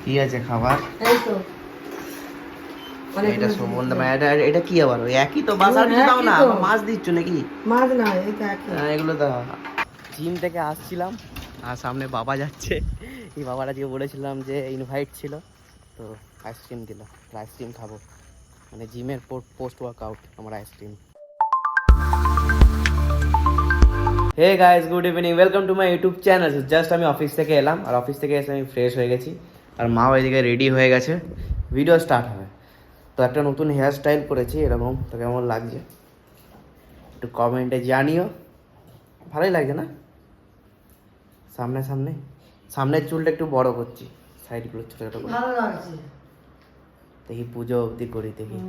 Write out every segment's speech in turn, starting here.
কি আছে খাবার? এই তো এটা সম্বন্ধে এটা কি আবার ওই একই তো বাজার কিছু দাও না, আবার মাছ দিচ্ছ নাকি? মাছ না, এটা একই। এগুলো দাও। জিম থেকে আসছিলাম আর সামনে বাবা যাচ্ছে। এই বাবার আজকে বলেছিলাম যে ইনভাইট ছিল, তো আইসক্রিম দিল। আইসক্রিম খাবো, মানে জিমের পোস্ট ওয়ার্কআউট আমার ice cream. Hey guys, good evening, welcome to my YouTube channel. Just আমি অফিস থেকে এলাম, আর অফিস থেকে এসে আমি ফ্রেশ হয়ে গেছি, আর মাও এদিকে রেডি হয়ে গেছে, ভিডিও স্টার্ট হবে। তো একটা নতুন হেয়ার স্টাইল করেছি, এরকম তো কেমন লাগছে একটু কমেন্টে জানিও। ভালোই লাগছে না? সামনের চুলটা একটু বড় করছি, সাইডগুলো ছোটো ছোটো করে। ভালো লাগছে। দেখি পুজো অবধি করি, দেখি।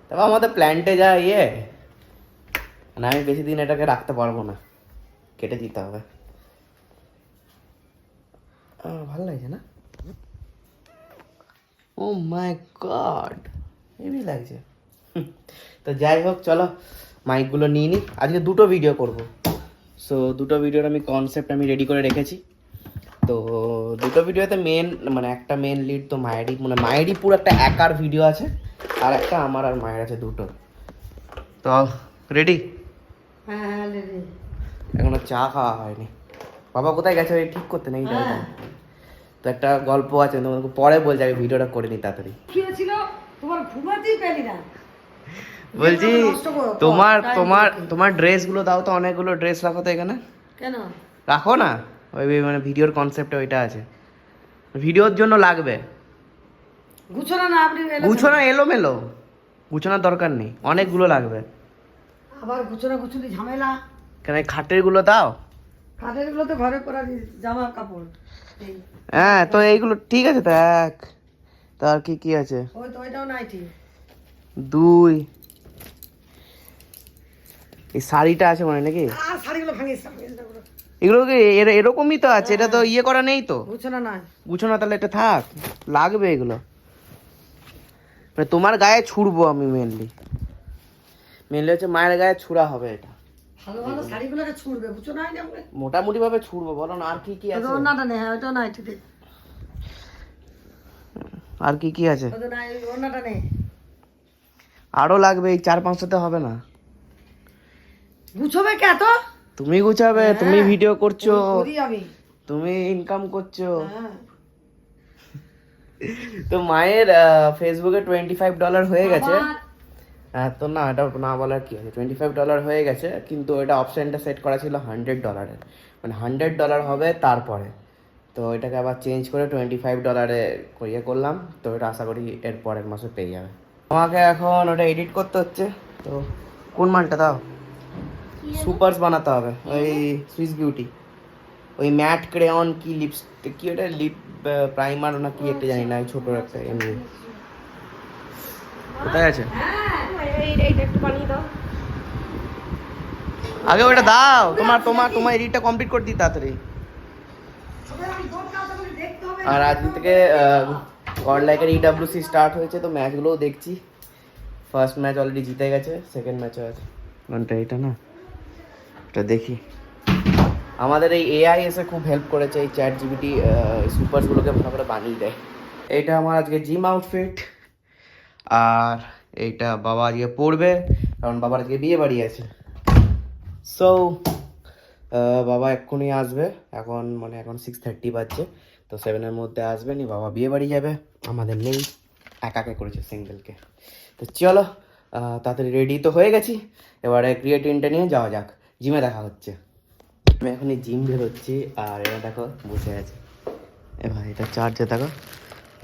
তারপর আমাদের প্ল্যান্টে যা ইয়ে, মানে আমি বেশি দিন এটাকে রাখতে পারবো না, কেটে দিতে হবে। ভালো লাগছে না? ও মাই গড, হেভি লাগছে। তো যাই হোক, চলো মাইকগুলো নিয়ে নিই। আজকে দুটো ভিডিও করব, সো দুটো ভিডিওর আমি কনসেপ্ট আমি রেডি করে রেখেছি। তো দুটো ভিডিওতে মানে একটা মেন লিড তো মায়েরই, মানে মায়েরই পুরো একটা একার ভিডিও আছে, আর একটা আমার আর মায়ের আছে, দুটো। তো রেডি? হ্যাঁ রেডি। এখনো চা খাওয়া হয়নি। বাবা কোথায় গেছে ওই ঠিক করতে নাকি? তো একটা গল্প আছে, তোমাকে পরে বলছি, আগে ভিডিওটা করে নি তাড়াতাড়ি। কি হয়েছিল তোমার? ঘুমাতেই পেলি না। বলছি তোমার তোমার তোমার ড্রেসগুলো দাও তো, অনেকগুলো ড্রেস রাখো তো এখানে। কেন রাখো না, ওই মানে ভিডিওর কনসেপ্টে ওইটা আছে, ভিডিওর জন্য লাগবে। গুছানো না, আপনি গুছানো এলোমেলো, গুছানোর দরকার নেই, অনেকগুলো লাগবে। আবার গুছানো গুছুনি ঝামেলা। কেন এই খাটের গুলো দাও। কাঠের গুলো তো ঘরে পরা জামা কাপড়। হ্যাঁ, তো এইগুলো ঠিক আছে। তো এক, তার কি কি আছে? ওই তো ওইটাও নাই ঠিক। দুই, এই শাড়িটা আছে মনে নাকি? আর শাড়িগুলো ভাঙিস এগুলো কি এরকমই তো আছে, এটা তো ইয়ে করা নেই তো, গুছানো নাই। গুছানো, তাহলে এটা থাক, লাগবে এগুলো। মানে তোমার গায়ে ছুড়বো আমি, মেনলি হচ্ছে মায়ের গায়ে ছুড়া হবে এটা। ভালো ভালো শাড়িগুলোকে ছুড়বে, বুঝছো না? মোটামুটি ভাবে ছুড়বো, বলো না। আর কি কি আছে? ওনাটা নেই, হ্যাঁ ওইটাও নাই ঠিক। আর কি কি আছে? ওটা নাই, ওনাটা নেই। আরো লাগবে, এই 4-5টাতে হবে না। গুছবে কে তো? তুমি গুছাবে, তুমি ভিডিও করছো, করি আমি, তুমি ইনকাম করছো। হ্যাঁ। তো মায়ের ফেসবুকে $25 হয়ে গেছে। তো না, এটা না বলার কি আছে, $25 হয়ে গেছে, কিন্তু এটা অপশানটা সেট করা ছিল $100, মানে $100 হবে তারপরে। তো এটাকে আবার চেঞ্জ করে $25 ইয়ে করলাম, তো এটা আশা করি এর পরের মাসে পেয়ে যাবে। আমাকে এখন ওটা এডিট করতে হচ্ছে। তো কোন মালটা দাও? সুপারস বানাতে হবে, ওই সুইস বিউটি, ওই ম্যাট ক্রেয়ন কি লিপস্টিক কি, ওটা লিপ প্রাইমার না কি একটা জানি না, ছোট একটা এমনি। কোথায় আছে? আগে ওটা দাও, তোমার এডিটটা কমপ্লিট করে দিই তাড়াতাড়ি। আর আজ থেকে গডলাইকের EWC স্টার্ট হয়েছে, তো ম্যাচগুলোও দেখছি। ফার্স্ট ম্যাচ অলরেডি জিতে গেছে, সেকেন্ড ম্যাচও আছে। কোনটা এটা না, এটা দেখি। আমাদের এই AI এসে খুব হেল্প করেছে, এই চ্যাট জিপিটি সুপারসগুলোকে ভালো করে বানিয়ে দেয়। এইটা আমার আজকে জিম আউটফিট, আর এইটা বাবা আজকে পরবে, কারণ বাবার আজকে বিয়ে বাড়ি আছে। সো বাবা এক্ষুনি আসবে, এখন 6:30 বাজছে, তো 7-এর মধ্যে আসবে নি, বাবা বিয়ে বাড়ি যাবে, আমাদের নেই, একাকে করেছে সিঙ্গেলকে। তো চলো তাড়াতাড়ি রেডি তো হয়ে গেছি, এবারে ক্রিয়েটিনটা নিয়ে যাওয়া যাক, জিমে দেখা হচ্ছে। আমি এখনই জিম বেরোচ্ছি, আর এরা দেখো বসে আছে। ভাই এটা চার্জে দেখো,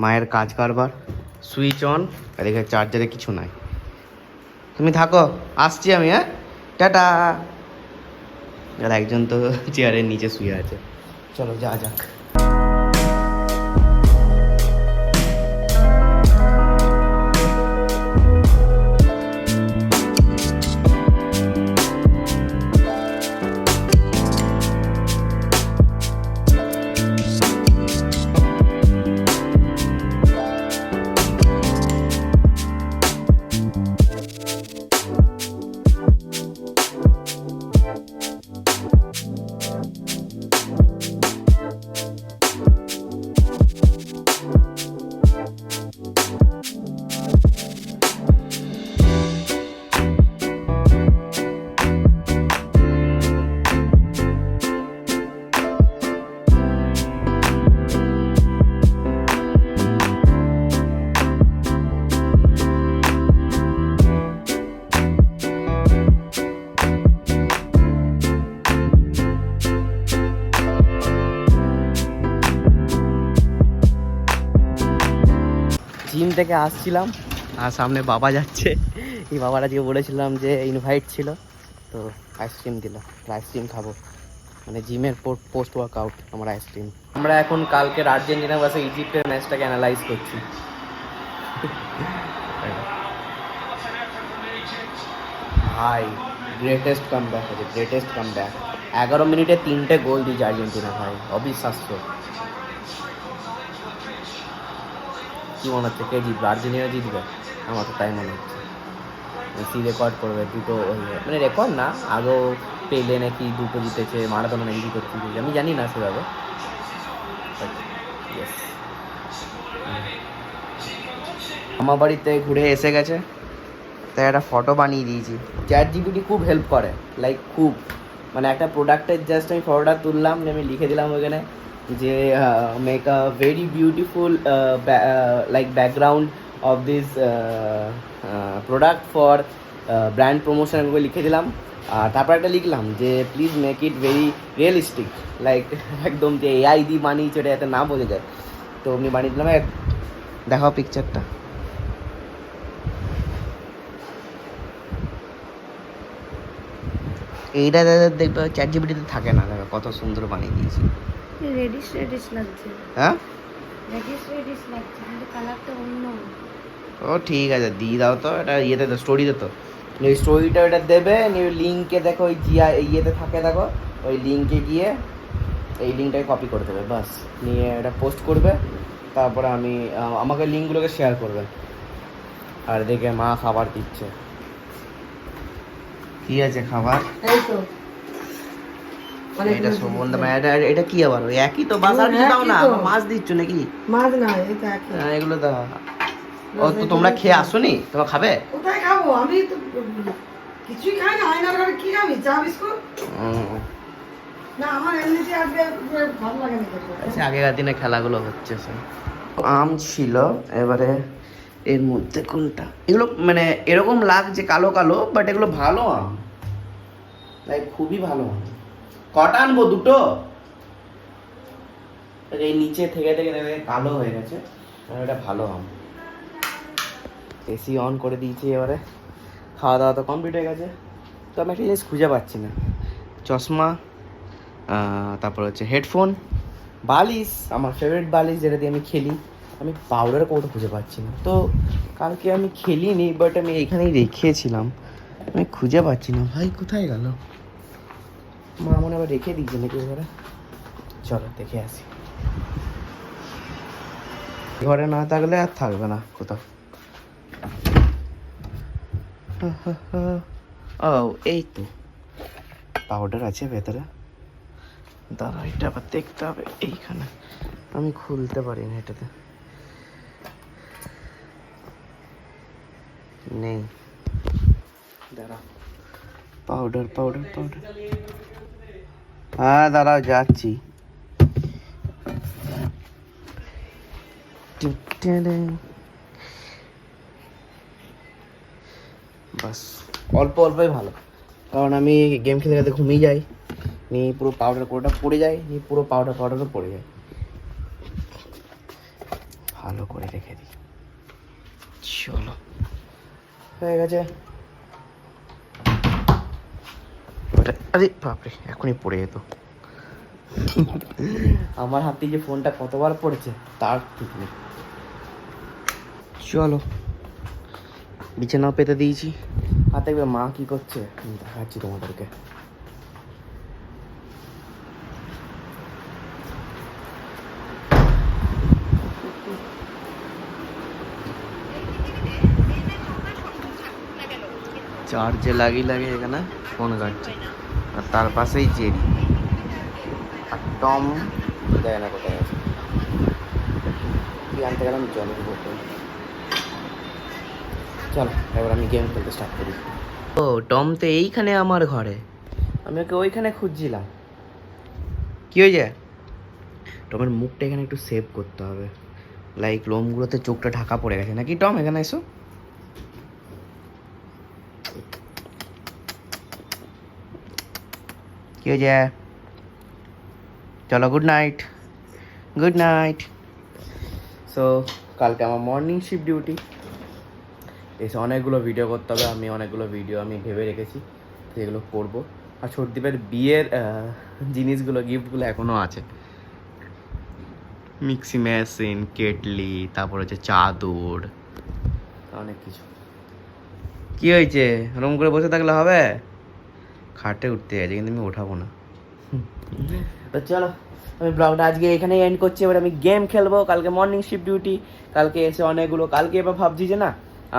মায়ের কাজ কারবার, সুইচ অন, আর এখানে চার্জারে কিছু নাই। তুমি থাকো, আসছি আমি, হ্যাঁ, টাটা। আর একজন তো চেয়ারের নিচে শুয়ে আছে, চলো যা যাক। জিম থেকে আসছিলাম আর সামনে বাবা যাচ্ছে। এই বাবারা যে বলেছিলাম যে ইনভাইট ছিল, তো আইসক্রিম দিল, আইসক্রিম খাবো, মানে জিমের পোস্ট ওয়ার্কআউট আমার আইসক্রিম। আমরা এখন কালকের আর্জেন্টিনা ভার্সেস ইজিপ্টের ম্যাচটাকে অ্যানালাইজ করছি। ভাই গ্রেটেস্ট কামব্যাক আছে, গ্রেটেস্ট কামব্যাক। 11 মিনিটে 3টে গোল দিয়েছে আর্জেন্টিনা, ভাই অবিশ্বাস্য। কি মনে হচ্ছে কে জিতবে? আর্জেন্টিনা জিতবে, আমার তো তাই মনে হচ্ছে। মেসি রেকর্ড করবে দুটো, মানে রেকর্ড না, আগেও পেলে নাকি 2টো জিতেছে, মারাদোনা নাকি 2টো জিতেছে, আমি জানি না সেভাবে। আমার বাড়িতে ঘুরে এসে গেছে, তাই একটা ফটো বানিয়ে দিয়েছি। চ্যাট জিপিটি খুব হেল্প করে, লাইক খুব, মানে একটা প্রোডাক্টের জাস্ট আমি ফটোটা তুললাম, আমি লিখে দিলাম ওখানে যে make a very beautiful like background of this product for brand promotion, আমি লিখে দিলাম। আর তারপর একটা লিখলাম যে please make it very realistic, like একদম যে এআই দিয়ে বানিয়েছে ওটা যাতে না বোঝা যায়। তো আমি বানিয়ে দিলাম। দেখাও পিকচারটা। এইটা দেখবে চ্যাট জিপিটিতে থাকে না, দেখো কত সুন্দর বানিয়ে দিয়েছি। রেডিশ রেডিশ লাগছে, হ্যাঁ রেডিশ রেডিশ লাগছে, কিন্তু কালারটা অন্য। ও ঠিক আছে, দিয়ে দাও তো, এটা ইয়েতে তো স্টোরিতে তো ওই স্টোরিটা ওটা দেবে, নিয়ে লিঙ্কে দেখো ওই জিয়া ইয়েতে থাকে, দেখো ওই লিঙ্কে গিয়ে এই লিঙ্কটাকে কপি করে দেবে, বাস নিয়ে এটা পোস্ট করবে। তারপরে আমাকে লিঙ্কগুলোকে শেয়ার করবে। আর দেখে মা খাবার দিচ্ছে। কি আছে খাবার? এই তো এটা সুগন্ধা, এটা কি আবার ওই একই তো? বাজার কিছু দাও না, মাছ দিচ্ছ নাকি? মাছ না, এটা একই। এগুলো দাও। ও তো তোমরা খেয়ে আসোনি, তোমরা খাবে? কোথায় খাবো? আমি তো কিছুই খাই না, আয়নার ঘরে কি খাবি? চা বিস্কুট? না, আমার এমনিতে আজকে ভালো লাগে না খেতে। আচ্ছা, আগেকার দিনে খেলাগুলো হচ্ছে সব। আম ছিল, এবারে এর মধ্যে কোনটা? এগুলো মানে এরকম লাগছে কালো কালো, বাট এগুলো ভালো আম, লাইক খুবই ভালো আম। কটা আনবো? 2টো? এই নিচে থেকে থেকে দেখে কালো হয়ে গেছে, এটা ভালো আম। এসি অন করে দিয়েছি, এবারে খাওয়া দাওয়া তো কমপ্লিট হয়ে গেছে। তো আমি একটা জিনিস খুঁজে পাচ্ছি না, চশমা, তারপর হচ্ছে হেডফোন, বালিশ, আমার ফেভারিট বালিশ যেটা দিয়ে আমি খেলি, আমি পাউডার কোথাও খুঁজে পাচ্ছি না। তো কালকে আমি খেলিনি, বাট আমি এখানেই রেখেছিলাম, আমি খুঁজে পাচ্ছি না। ভাই কোথায় গেল? মা মনে আবার রেখে দিয়েছে নাকি এবারে? চলো দেখে আসি। ঘরে না থাকলে আর থাকবে না কোথাও। ও এই তো পাউডার আছে ভেতরে, দাঁড়া এটা আবার দেখতে হবে। এইখানে আমি খুলতে পারি না, এটাতে নেই। দাঁড়া, পাউডার পাউডার পাউডার, হ্যাঁ দাঁড়াও যাচ্ছি। বাস অল্প অল্পই ভালো, কারণ আমি গেম খেলতে খেলতে ঘুমিয়ে যাই, নিয়ে পুরো পাউডার কোটা পড়ে যায়, নিয়ে পুরো পাউডারও পড়ে যায়। ভালো করে রেখে দিই। চলো হয়ে গেছে। আরে বাপরে, এখনই পড়ে যেত। আমার হাতে যে ফোনটা কতবার পড়েছে তার ঠিক নেই। চলো বিছানাও পেতে দিয়েছি, আর দেখবে মা কি করছে দেখাচ্ছি তোমাদেরকে। চার্জে লাগিয়ে এখানে ফোন ঘাটছে, আর তার পাশেই জেরি, আর টম দেয় না কোথায় আছে। কি আনতে গেলাম? জলের বোতল। চলো এবার আমি গেম খেলতে স্টার্ট করি। ও টম তো এইখানে আমার ঘরে, আমি ওকে ওইখানে খুঁজছিলাম। কি হয়েছে? টমের মুখটা এখানে একটু সেভ করতে হবে, লাইক লোমগুলোতে চোখটা ঢাকা পড়ে গেছে নাকি। টম এখানে এসো। কি হয়েছে? চলো good night, good night. So কালকে আমার মর্নিং শিফট ডিউটি, এসে অনেকগুলো ভিডিও করতে হবে। আমি অনেকগুলো ভিডিও আমি ভেবে রেখেছি, যেগুলো করবো। আর ছোটদীপের বিয়ের জিনিসগুলো, গিফটগুলো এখনও আছে। মিক্সি মেশিন, কেটলি, তারপর হচ্ছে চাদর, অনেক কিছু। কি হয়েছে? রুম করে বসে থাকলে হবে? খাটে উঠতে গেছে কিন্তু আমি ওঠাবো না। তো চলো আমি ব্লগটা আজকে এখানেই এন্ড করছি। এবার আমি গেম খেলবো, কালকে মর্নিং শিফট ডিউটি। কালকে এসে অনেকগুলো, কালকে এবার ভাবছি যে না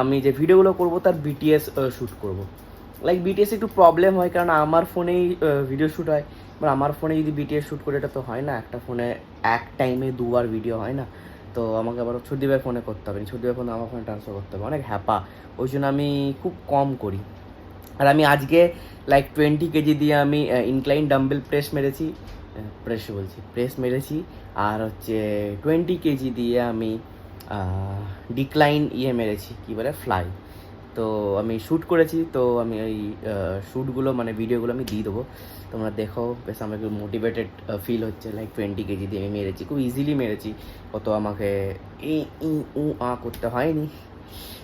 আমি যে ভিডিওগুলো করবো তার বিটিএস শ্যুট করবো। লাইক বিটিএস একটু প্রবলেম হয়, কারণ আমার ফোনেই ভিডিও শ্যুট হয়। এবার আমার ফোনে যদি বিটিএস শ্যুট করে, এটা তো হয় না, একটা ফোনে এক টাইমে দুবার ভিডিও হয় না। তো আমাকে আবার ছুটিবার ফোনে করতে হবে, ছুটিবার ফোনে আমার ফোনে ট্রান্সফার করতে হবে, অনেক হ্যাপা। ওই জন্য আমি খুব কম করি। আর আমি আজকে লাইক 20 কেজি দিয়ে আমি ইনক্লাইন ডাম্বেল প্রেস মেরেছি। আর হচ্ছে 20 কেজি দিয়ে আমি ডিক্লাইন মেরেছি, কী বলে, ফ্লাই। তো আমি শ্যুট করেছি, তো আমি ওই শ্যুটগুলো মানে ভিডিওগুলো আমি দিয়ে দেবো, তোমরা দেখো। বেশ আমাকে মোটিভেটেড ফিল হচ্ছে, লাইক 20 কেজি দিয়ে আমি মেরেছি, খুব ইজিলি মেরেছি, কত আমাকে করতে হয়নি।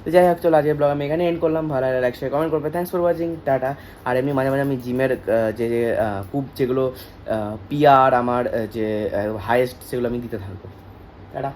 তো যাই হোক, চলো আজকের ব্লগ আমি এখানে এন্ড করলাম। ভালো লাগলে লাইক শেয়ার কমেন্ট করবে। Thanks for watching, tata. আর এমনি মাঝে মাঝে আমি জিমের যে খুব যেগুলো পিআর আমার যে হাইয়েস্ট, সেগুলো আমি দিতে থাকবো। টাটা।